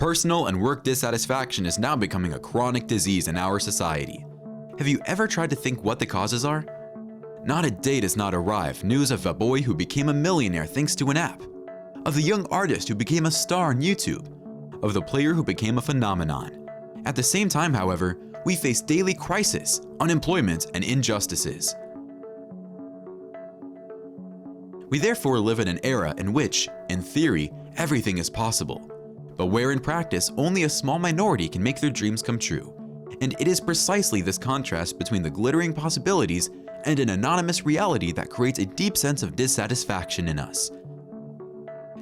Personal and work dissatisfaction is now becoming a chronic disease in our society. Have you ever tried to think what the causes are? Not a day does not arrive news of a boy who became a millionaire thanks to an app, of the young artist who became a star on YouTube, of the player who became a phenomenon. At the same time, however, we face daily crisis, unemployment, and injustices. We therefore live in an era in which, in theory, everything is possible, but where in practice only a small minority can make their dreams come true. And it is precisely this contrast between the glittering possibilities and an anonymous reality that creates a deep sense of dissatisfaction in us.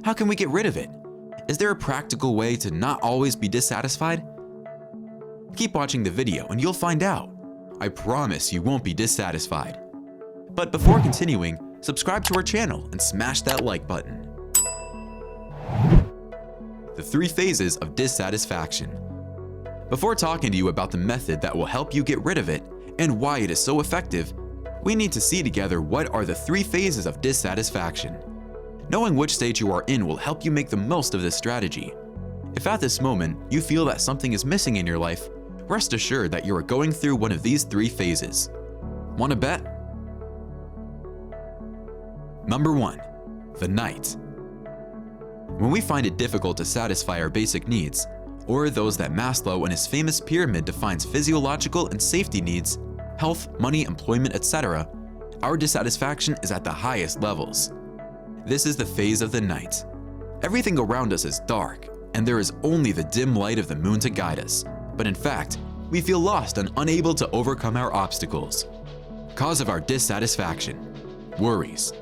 How can we get rid of it? Is there a practical way to not always be dissatisfied? Keep watching the video and you'll find out. I promise you won't be dissatisfied. But before continuing, subscribe to our channel and smash that like button. The 3 phases of dissatisfaction. Before talking to you about the method that will help you get rid of it and why it is so effective, we need to see together what are the 3 phases of dissatisfaction. Knowing which stage you are in will help you make the most of this strategy. If at this moment you feel that something is missing in your life, rest assured that you are going through one of these 3 phases. Want to bet? Number 1. The night. When we find it difficult to satisfy our basic needs, or those that Maslow in his famous pyramid defines physiological and safety needs, health, money, employment, etc., our dissatisfaction is at the highest levels. This is the phase of the night. Everything around us is dark, and there is only the dim light of the moon to guide us. But in fact, we feel lost and unable to overcome our obstacles. Cause of our dissatisfaction: worries.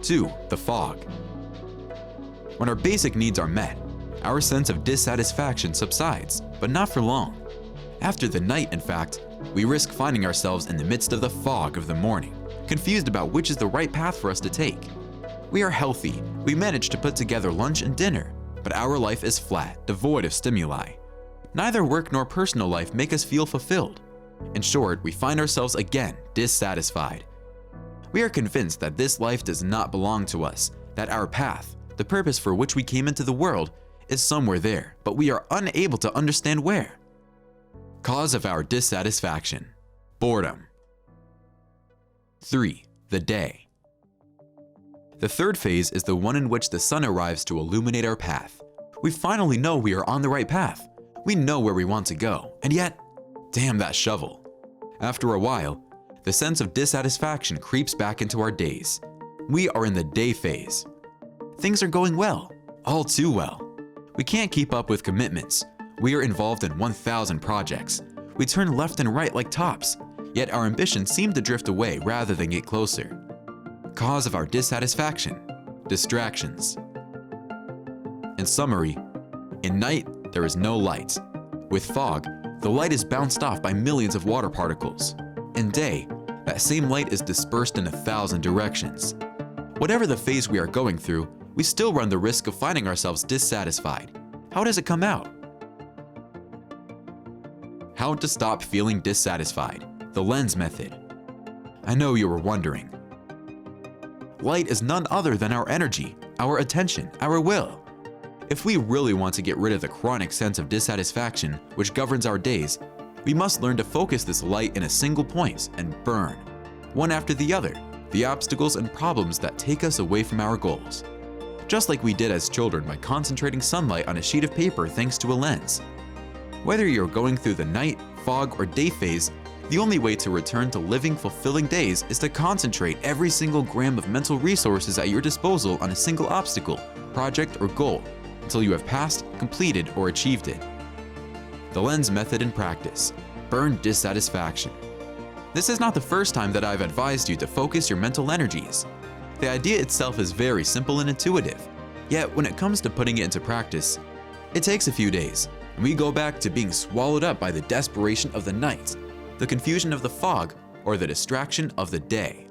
2. The fog. When our basic needs are met, our sense of dissatisfaction subsides, but not for long. After the night, in fact, we risk finding ourselves in the midst of the fog of the morning, confused about which is the right path for us to take. We are healthy, we manage to put together lunch and dinner, but our life is flat, devoid of stimuli. Neither work nor personal life make us feel fulfilled. In short, we find ourselves again dissatisfied. We are convinced that this life does not belong to us, that our path, the purpose for which we came into the world, is somewhere there, but we are unable to understand where. Cause of our dissatisfaction: boredom. 3. The day. The 3rd phase is the one in which the sun arrives to illuminate our path. We finally know we are on the right path. We know where we want to go, and yet, damn that shovel. After a while, the sense of dissatisfaction creeps back into our days. We are in the day phase. Things are going well, all too well. We can't keep up with commitments. We are involved in 1,000 projects. We turn left and right like tops, yet our ambitions seem to drift away rather than get closer. Cause of our dissatisfaction: distractions. In summary, in night, there is no light. With fog, the light is bounced off by millions of water particles. In day, that same light is dispersed in 1,000 directions. Whatever the phase we are going through, we still run the risk of finding ourselves dissatisfied. How does it come out? How to stop feeling dissatisfied: the lens method. I know you were wondering. Light is none other than our energy, our attention, our will. If we really want to get rid of the chronic sense of dissatisfaction which governs our days, we must learn to focus this light in a single point and burn, one after the other, the obstacles and problems that take us away from our goals. Just like we did as children by concentrating sunlight on a sheet of paper thanks to a lens. Whether you're going through the night, fog, or day phase, the only way to return to living fulfilling days is to concentrate every single gram of mental resources at your disposal on a single obstacle, project, or goal until you have passed, completed, or achieved it. The lens method in practice: burn dissatisfaction. This is not the first time that I've advised you to focus your mental energies. The idea itself is very simple and intuitive, yet when it comes to putting it into practice, it takes a few days, and we go back to being swallowed up by the desperation of the night, the confusion of the fog, or the distraction of the day.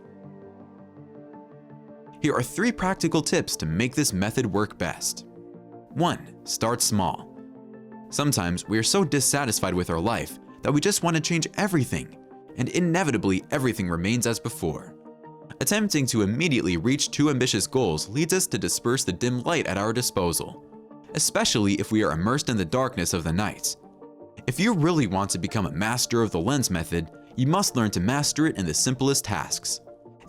Here are 3 practical tips to make this method work best. 1. Start small. Sometimes we are so dissatisfied with our life that we just want to change everything, and inevitably everything remains as before. Attempting to immediately reach too ambitious goals leads us to disperse the dim light at our disposal. especially if we are immersed in the darkness of the night. If you really want to become a master of the lens method, you must learn to master it in the simplest tasks.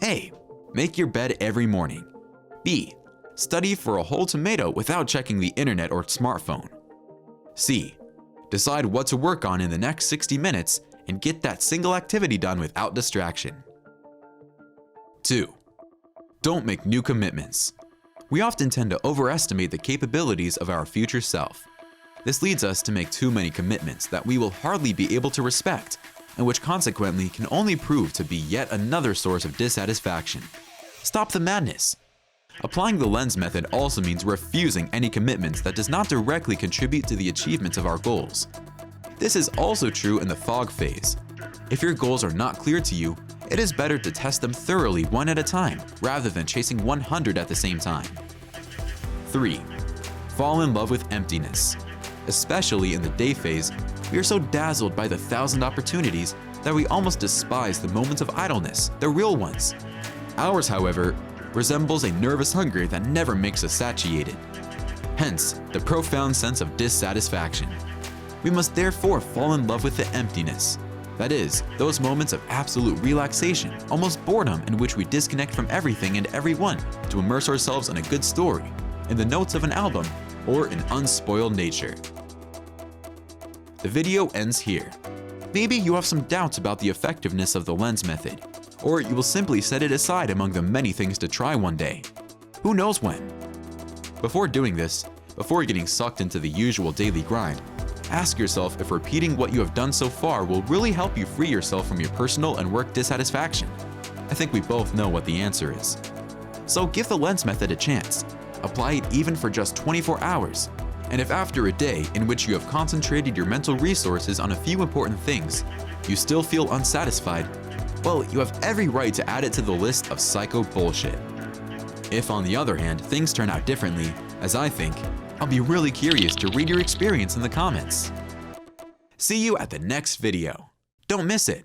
A. Make your bed every morning. B. Study for a whole tomato without checking the internet or smartphone. C. Decide what to work on in the next 60 minutes and get that single activity done without distraction. 2. Don't make new commitments. We often tend to overestimate the capabilities of our future self. This leads us to make too many commitments that we will hardly be able to respect, and which consequently can only prove to be yet another source of dissatisfaction. Stop the madness. Applying the lens method also means refusing any commitments that does not directly contribute to the achievement of our goals. This is also true in the fog phase. If your goals are not clear to you, it is better to test them thoroughly one at a time rather than chasing 100 at the same time. 3. Fall in love with emptiness. Especially in the day phase, we are so dazzled by the 1,000 opportunities that we almost despise the moments of idleness, the real ones. Ours, however, resembles a nervous hunger that never makes us satiated. Hence, the profound sense of dissatisfaction. We must therefore fall in love with the emptiness. That is, those moments of absolute relaxation, almost boredom, in which we disconnect from everything and everyone to immerse ourselves in a good story, in the notes of an album, or in unspoiled nature. The video ends here. Maybe you have some doubts about the effectiveness of the lens method, or you will simply set it aside among the many things to try one day. Who knows when? Before doing this, before getting sucked into the usual daily grind, ask yourself if repeating what you have done so far will really help you free yourself from your personal and work dissatisfaction. I think we both know what the answer is. So give the lens method a chance. Apply it even for just 24 hours. And if after a day in which you have concentrated your mental resources on a few important things, you still feel unsatisfied, well, you have every right to add it to the list of psycho bullshit. If on the other hand, things turn out differently, as I think, I'll be really curious to read your experience in the comments. See you at the next video. Don't miss it.